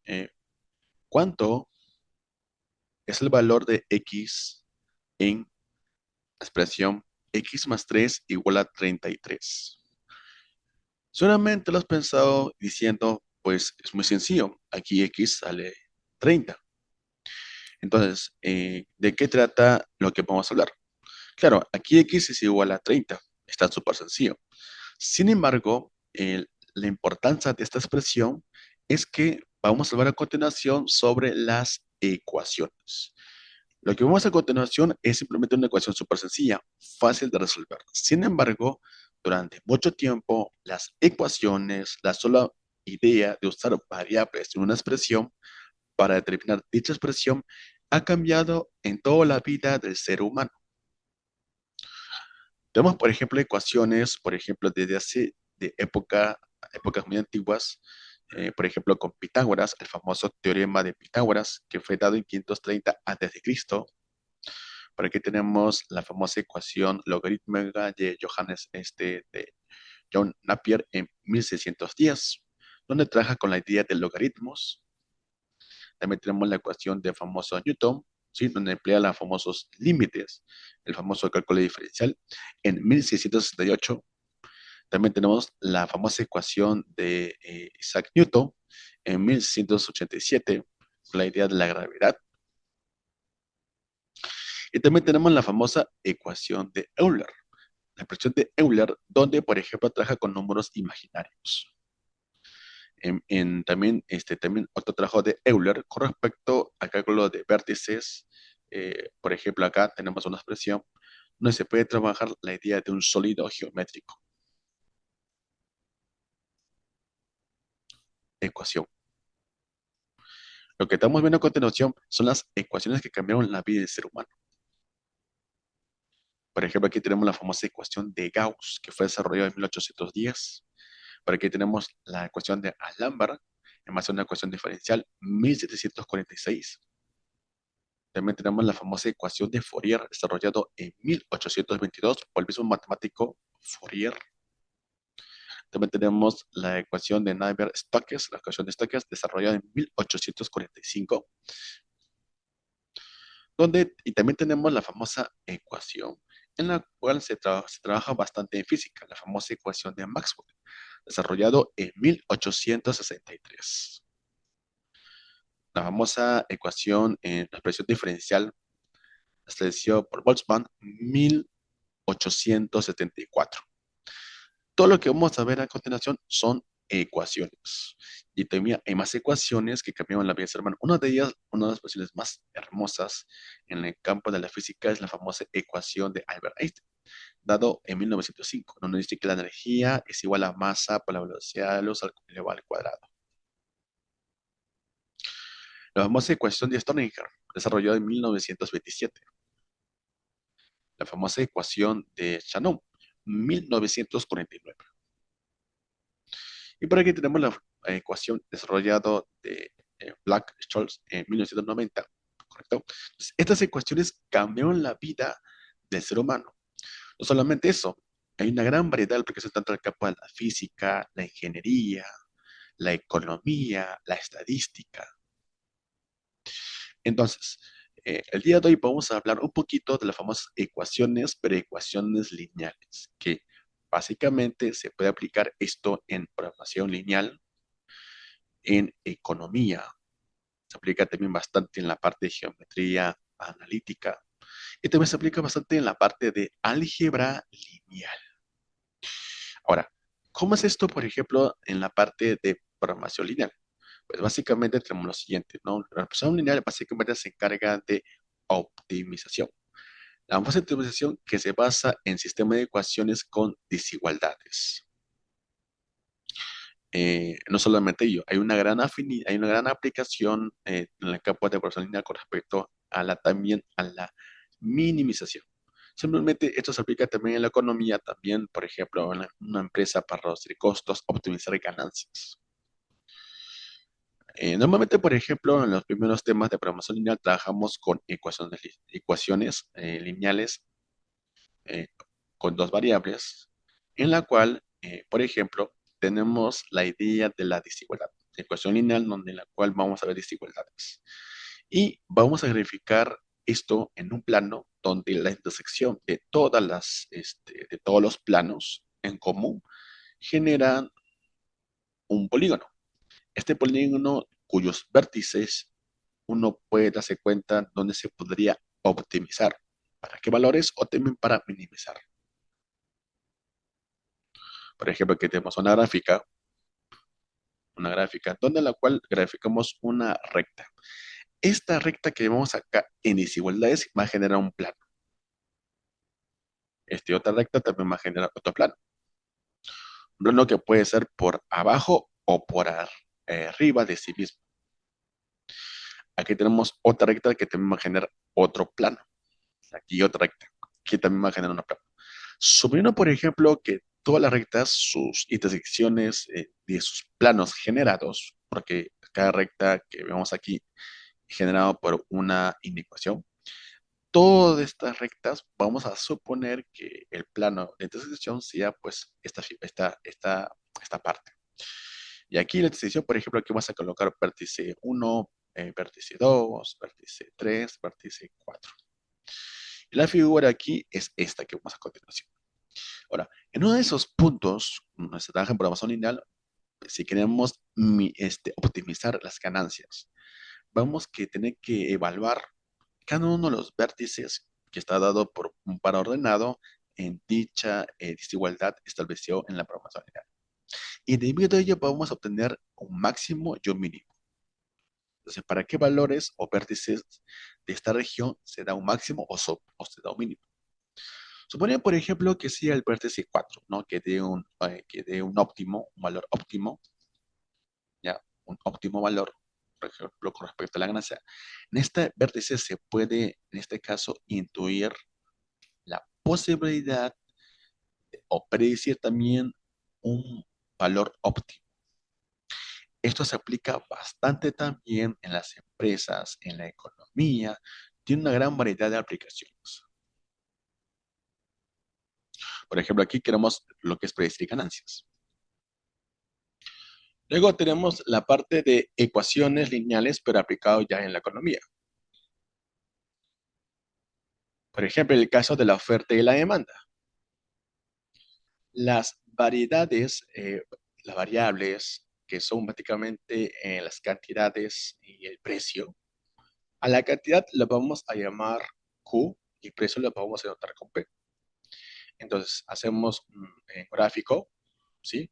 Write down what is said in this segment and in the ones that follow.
eh, ¿cuánto es el valor de x en la expresión x más 3 igual a 33? Solamente lo has pensado diciendo, pues es muy sencillo, aquí x sale 30. Entonces, ¿de qué trata lo que vamos a hablar? Claro, aquí x es igual a 30, está súper sencillo. Sin embargo, la importancia de esta expresión es que vamos a hablar a continuación sobre las ecuaciones. Lo que vemos a continuación es simplemente una ecuación súper sencilla, fácil de resolver. Sin embargo, durante mucho tiempo, las ecuaciones, la sola idea de usar variables en una expresión para determinar dicha expresión ha cambiado en toda la vida del ser humano. Tenemos, por ejemplo, ecuaciones, por ejemplo, desde hace de épocas muy antiguas, por ejemplo, con Pitágoras, el famoso teorema de Pitágoras, que fue dado en 530 a.C. Por aquí tenemos la famosa ecuación logarítmica de de John Napier en 1610, donde trabaja con la idea de logaritmos. También tenemos la ecuación de famoso Newton, ¿sí? Donde emplea los famosos límites, el famoso cálculo diferencial en 1668. También tenemos la famosa ecuación de Isaac Newton en 1687, la idea de la gravedad. Y también tenemos la famosa ecuación de Euler, la expresión de Euler, donde, por ejemplo, trabaja con números imaginarios. También otro trabajo de Euler con respecto al cálculo de vértices. Por ejemplo, acá tenemos una expresión donde se puede trabajar la idea de un sólido geométrico. Ecuación. Lo que estamos viendo a continuación son las ecuaciones que cambiaron la vida del ser humano. Por ejemplo, aquí tenemos la famosa ecuación de Gauss, que fue desarrollada en 1810. Por aquí tenemos la ecuación de Alhambra, en base a una ecuación diferencial, 1746. También tenemos la famosa ecuación de Fourier, desarrollado en 1822 por el mismo matemático Fourier. También tenemos la ecuación de Navier-Stokes, la ecuación de Stokes, desarrollada en 1845. Y también tenemos la famosa ecuación en la cual se trabaja bastante en física, la famosa ecuación de Maxwell, desarrollado en 1863. La famosa ecuación en la expresión diferencial estableció por Boltzmann 1874. Todo lo que vamos a ver a continuación son ecuaciones. Y también hay más ecuaciones que cambiaron la vida del ser humano. Una de ellas, una de las ecuaciones más hermosas en el campo de la física es la famosa ecuación de Albert Einstein, dado en 1905, donde dice que la energía es igual a masa por la velocidad de la luz elevado al cuadrado. La famosa ecuación de Schrödinger, desarrollada en 1927. La famosa ecuación de Shannon, 1949. Y por aquí tenemos la ecuación desarrollada de Black-Scholes en 1990, ¿correcto? Entonces, estas ecuaciones cambiaron la vida del ser humano. No solamente eso, hay una gran variedad de aplicaciones tanto en el campo de la física, la ingeniería, la economía, la estadística. Entonces, el día de hoy vamos a hablar un poquito de las famosas ecuaciones, pero ecuaciones lineales, que básicamente se puede aplicar esto en programación lineal, en economía, se aplica también bastante en la parte de geometría analítica y también se aplica bastante en la parte de álgebra lineal. Ahora, ¿cómo es esto, por ejemplo, en la parte de programación lineal? Pues básicamente tenemos lo siguiente, ¿no? La programación lineal básicamente se encarga de optimización. La famosa optimización que se basa en sistemas de ecuaciones con desigualdades. No solamente ello, hay una gran aplicación en la capa de programación lineal con respecto a también a la minimización. Simplemente esto se aplica también en la economía, también, por ejemplo, en una empresa para reducir costos, optimizar ganancias. Normalmente, por ejemplo, en los primeros temas de programación lineal trabajamos con ecuaciones lineales eh, con dos variables, en la cual, por ejemplo, tenemos la idea de la desigualdad. ecuación lineal donde en la cual vamos a ver desigualdades. Y vamos a verificar esto en un plano donde la intersección de de todos los planos en común generan un polígono. Este polígono cuyos vértices uno puede darse cuenta donde se podría optimizar. ¿Para qué valores? O también para minimizar. Por ejemplo, aquí tenemos una gráfica donde la cual graficamos una recta. Esta recta que vemos acá en desigualdades va a generar un plano. Esta otra recta también va a generar otro plano. Un plano que puede ser por abajo o por arriba de sí mismo. Aquí tenemos otra recta que también va a generar otro plano. Aquí otra recta que también va a generar un plano. Suponiendo, por ejemplo, que todas las rectas, sus intersecciones de sus planos generados, porque cada recta que vemos aquí es generado por una inecuación, todas estas rectas vamos a suponer que el plano de intersección sea pues esta parte. Y aquí la intersección, por ejemplo, aquí vamos a colocar vértice 1, vértice 2, vértice 3, vértice 4. Y la figura aquí es esta que vemos a continuación. Ahora, en uno de esos puntos, nuestra tangente por programación lineal, si queremos optimizar las ganancias, vamos que tener que evaluar cada uno de los vértices que está dado por un par ordenado en dicha desigualdad estableció en la programación lineal. Y debido a ello vamos a obtener un máximo y un mínimo. Entonces, ¿para qué valores o vértices de esta región se da un máximo o se da un mínimo? Suponía, por ejemplo, que sea el vértice 4, ¿no? Que dé un óptimo, un valor óptimo, ¿ya? Un óptimo valor, por ejemplo, con respecto a la ganancia. En este vértice se puede, en este caso, intuir la posibilidad o predecir también un valor óptimo. Esto se aplica bastante también en las empresas, en la economía, tiene una gran variedad de aplicaciones. Por ejemplo, aquí queremos lo que es predecir ganancias. Luego tenemos la parte de ecuaciones lineales, pero aplicado ya en la economía. Por ejemplo, en el caso de la oferta y la demanda. Las variedades, las variables que son básicamente las cantidades y el precio, a la cantidad la vamos a llamar Q y el precio lo vamos a denotar con P. Entonces, hacemos un gráfico, ¿sí?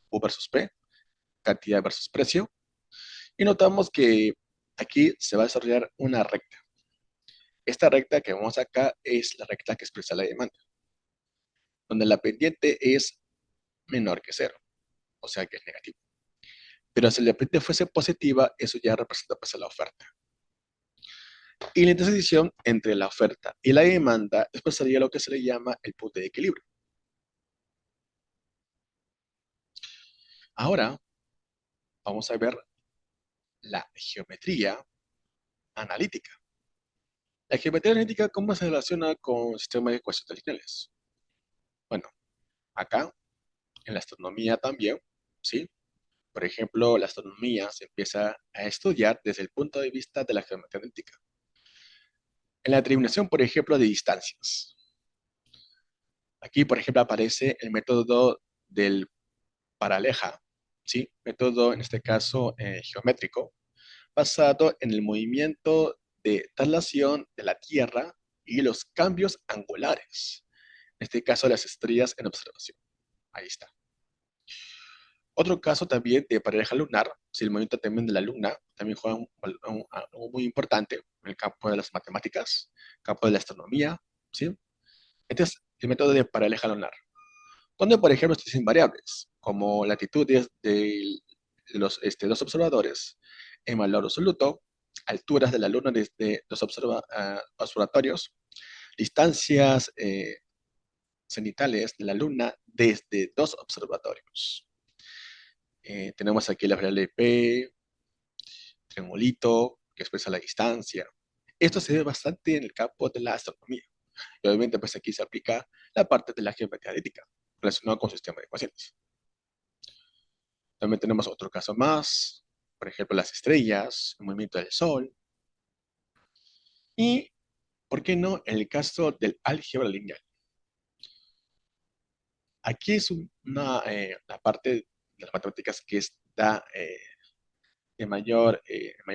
Q versus P, cantidad versus precio, y notamos que aquí se va a desarrollar una recta. Esta recta que vemos acá es la recta que expresa la demanda, donde la pendiente es menor que cero, o sea que es negativo. Pero si la pendiente fuese positiva, eso ya representa pues la oferta. Y la intersección entre la oferta y la demanda expresaría lo que se le llama el punto de equilibrio. Ahora vamos a ver la geometría analítica. La geometría analítica, ¿cómo se relaciona con sistemas de ecuaciones lineales? Bueno, acá en la astronomía también, ¿sí? Por ejemplo, la astronomía se empieza a estudiar desde el punto de vista de la geometría analítica. En la determinación, por ejemplo, de distancias. Aquí, por ejemplo, aparece el método del paraleja, ¿sí? Método, en este caso, geométrico, basado en el movimiento de traslación de la Tierra y los cambios angulares. En este caso, las estrellas en observación. Ahí está. Otro caso también de pareja lunar, si el movimiento también de la luna también juega algo muy importante en el campo de las matemáticas, campo de la astronomía, ¿sí? Este es el método de pareja lunar, donde, por ejemplo, existen variables, como latitudes de los observadores en valor absoluto, alturas de la luna desde los observatorios, distancias cenitales de la luna desde dos observatorios. Tenemos aquí la variable P, triangulito, que expresa la distancia. Esto se ve bastante en el campo de la astronomía. Y obviamente, pues aquí se aplica la parte de la geometría analítica relacionada con sistema de ecuaciones. También tenemos otro caso más. por ejemplo, las estrellas, el movimiento del Sol, y, ¿por qué no?, en el caso del álgebra lineal. Aquí es la parte de las matemáticas que está de mayor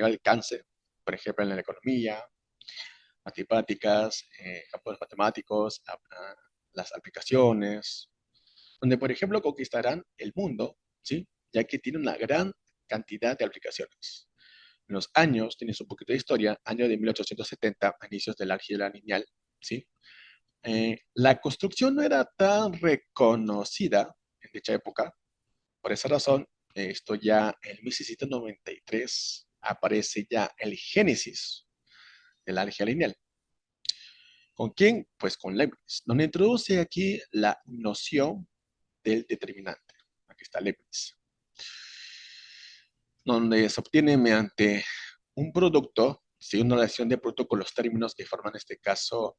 alcance, por ejemplo, en la economía, matemáticas, campos matemáticos, las aplicaciones, donde, por ejemplo, conquistarán el mundo, ¿sí? Ya que tiene una gran cantidad de aplicaciones. En los años, tienes un poquito de historia, año de 1870, a inicios del álgebra lineal, ¿sí? La construcción no era tan reconocida en dicha época. Por esa razón, esto ya en 1693 aparece ya el génesis del álgebra lineal. ¿Con quién? Pues con Leibniz, donde introduce aquí la noción del determinante. Aquí está Leibniz. Donde se obtiene mediante un producto, ¿sí? Una relación de producto con los términos que forman en este caso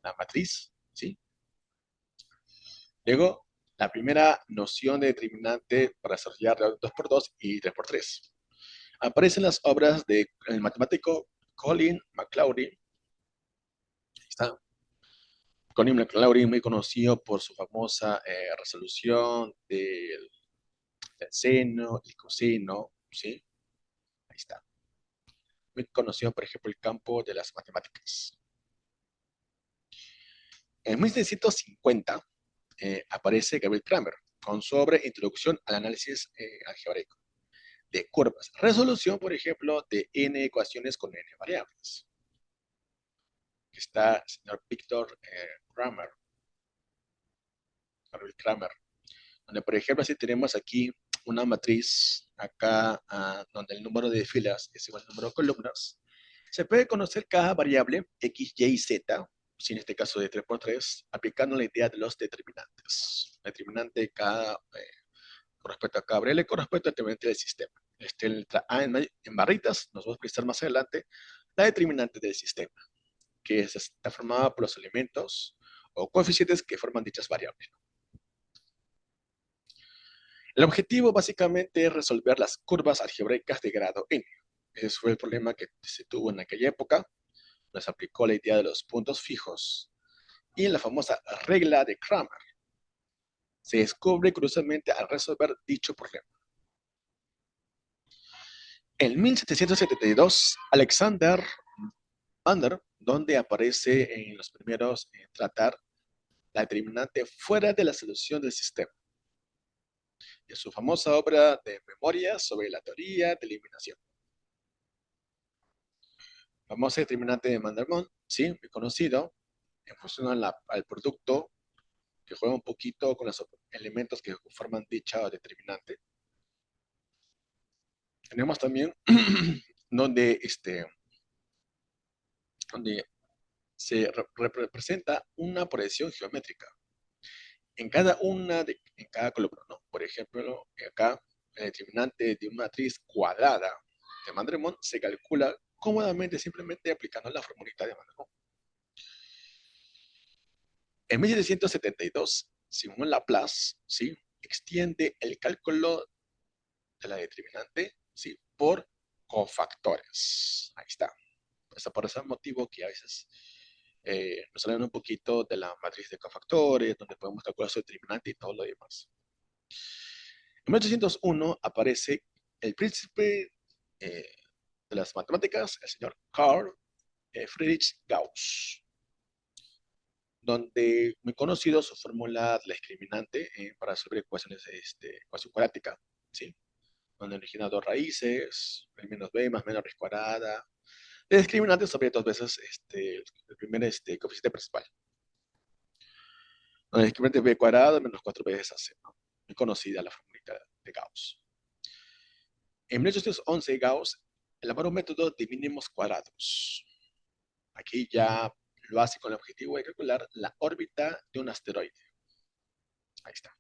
la matriz, ¿sí? Luego, la primera noción de determinante para desarrollar 2 por 2 y 3 por 3. Aparecen las obras del matemático Colin Maclaurin. Ahí está. Colin Maclaurin, muy conocido por su famosa resolución del seno, el coseno, ¿sí? Ahí está. Muy conocido, por ejemplo, el campo de las matemáticas. En 1750 aparece Gabriel Kramer con sobre introducción al análisis algebraico de curvas. Resolución, por ejemplo, de n ecuaciones con n variables. Que está el señor Víctor Kramer, Gabriel Kramer, donde, por ejemplo, si tenemos aquí una matriz, acá donde el número de filas es igual al número de columnas, se puede conocer cada variable x, y y z, si en este caso de 3 por 3, aplicando la idea de los determinantes. Determinante cada, con respecto a cada variable, con respecto al determinante del sistema. Letra A en barritas, nos vamos a expresar más adelante, la determinante del sistema, que está formada por los elementos o coeficientes que forman dichas variables. El objetivo básicamente es resolver las curvas algebraicas de grado n. Ese fue el problema que se tuvo en aquella época. Nos aplicó la idea de los puntos fijos y en la famosa regla de Kramer se descubre curiosamente al resolver dicho problema. En 1772, Alexander Under, donde aparece en los primeros tratar la determinante fuera de la solución del sistema, de su famosa obra de memoria sobre la teoría de eliminación. Famosa determinante de Mandelbrot, sí, muy conocido, en función al producto que juega un poquito con los elementos que forman dicha determinante. Tenemos también donde, donde se representa una proyección geométrica en cada columna, ¿no? Por ejemplo, acá el determinante de una matriz cuadrada de Mandelbrot se calcula cómodamente simplemente aplicando la formulita de Mandelbrot. En 1772, Simón Laplace, ¿sí?, extiende el cálculo de la determinante, ¿sí?, por cofactores. Ahí está. Por ese motivo que a veces nos hablan un poquito de la matriz de cofactores, donde podemos calcular su determinante y todo lo demás. En 1801 aparece el príncipe de las matemáticas, el señor Carl Friedrich Gauss, donde muy conocido su fórmula de la discriminante para resolver ecuaciones ecuación cuadrática, ¿sí? Donde origina dos raíces, b menos b más menos raíz cuadrada. El discriminante sobre dos veces el primer coeficiente principal. Donde el discriminante b cuadrado menos 4 veces ac, ¿no? Muy conocida la fórmula de Gauss. En 1811, Gauss elaboró un método de mínimos cuadrados. Aquí ya lo hace con el objetivo de calcular la órbita de un asteroide. Ahí está.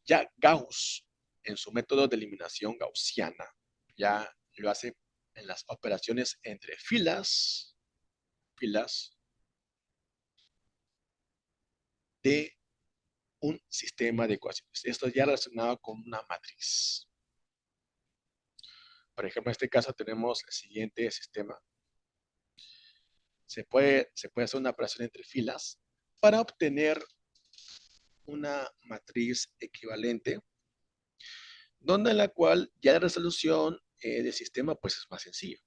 Ya Gauss, en su método de eliminación gaussiana, ya lo hace en las operaciones entre filas de un sistema de ecuaciones. Esto ya relacionado con una matriz. Por ejemplo, en este caso tenemos el siguiente sistema. Se puede hacer una operación entre filas para obtener una matriz equivalente, donde en la cual ya la resolución del sistema pues es más sencillo.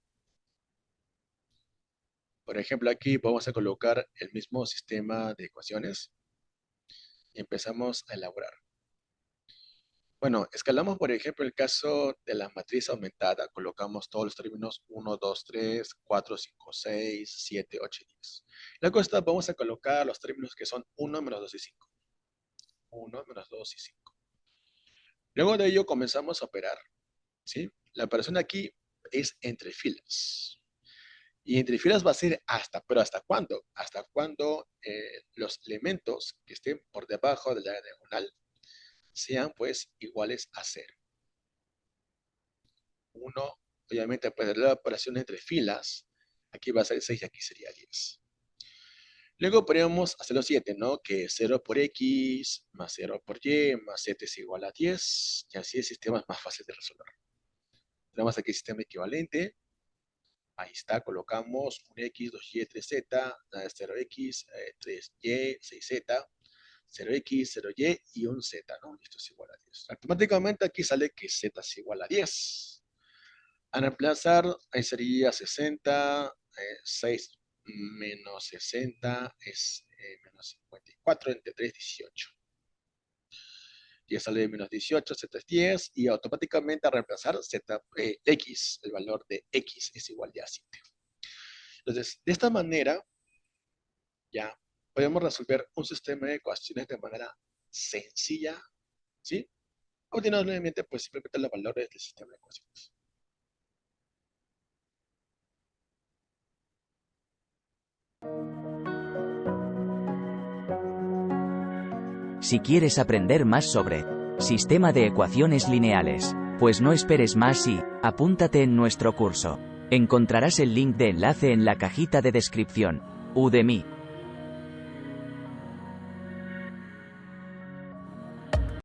Por ejemplo, aquí vamos a colocar el mismo sistema de ecuaciones y empezamos a elaborar. Bueno, escalamos, por ejemplo, el caso de la matriz aumentada. Colocamos todos los términos 1, 2, 3, 4, 5, 6, 7, 8 y 10. Luego vamos a colocar los términos que son 1, menos 2 y 5. 1, menos 2 y 5. Luego de ello comenzamos a operar, ¿sí? La operación aquí es entre filas. Y entre filas va a ser hasta, pero ¿hasta cuándo? Hasta cuando los elementos que estén por debajo de la diagonal sean pues iguales a 0. 1, obviamente pues la operación entre filas, aquí va a ser 6 y aquí sería 10. Luego podríamos hacer lo siguiente, ¿no? Que 0 por x más 0 por y más 7 es igual a 10. Y así el sistema es más fácil de resolver. Tenemos aquí el sistema equivalente. Ahí está, colocamos un x, 2y, 3z, 0x, 3y, 6z, 0x, 0y y un z, ¿no? Esto es igual a 10. Automáticamente aquí sale que z es igual a 10. A reemplazar, ahí sería 60, 6 menos 60 es menos 54, entre 3, 18. 10 sale de menos 18, z es 10, y automáticamente a reemplazar x, el valor de x es igual a 7. Entonces, de esta manera, ya podemos resolver un sistema de ecuaciones de manera sencilla, ¿sí? Obteniendo, pues simplemente los valores del sistema de ecuaciones. Si quieres aprender más sobre sistema de ecuaciones lineales, pues no esperes más y apúntate en nuestro curso. Encontrarás el link de enlace en la cajita de descripción. Udemy.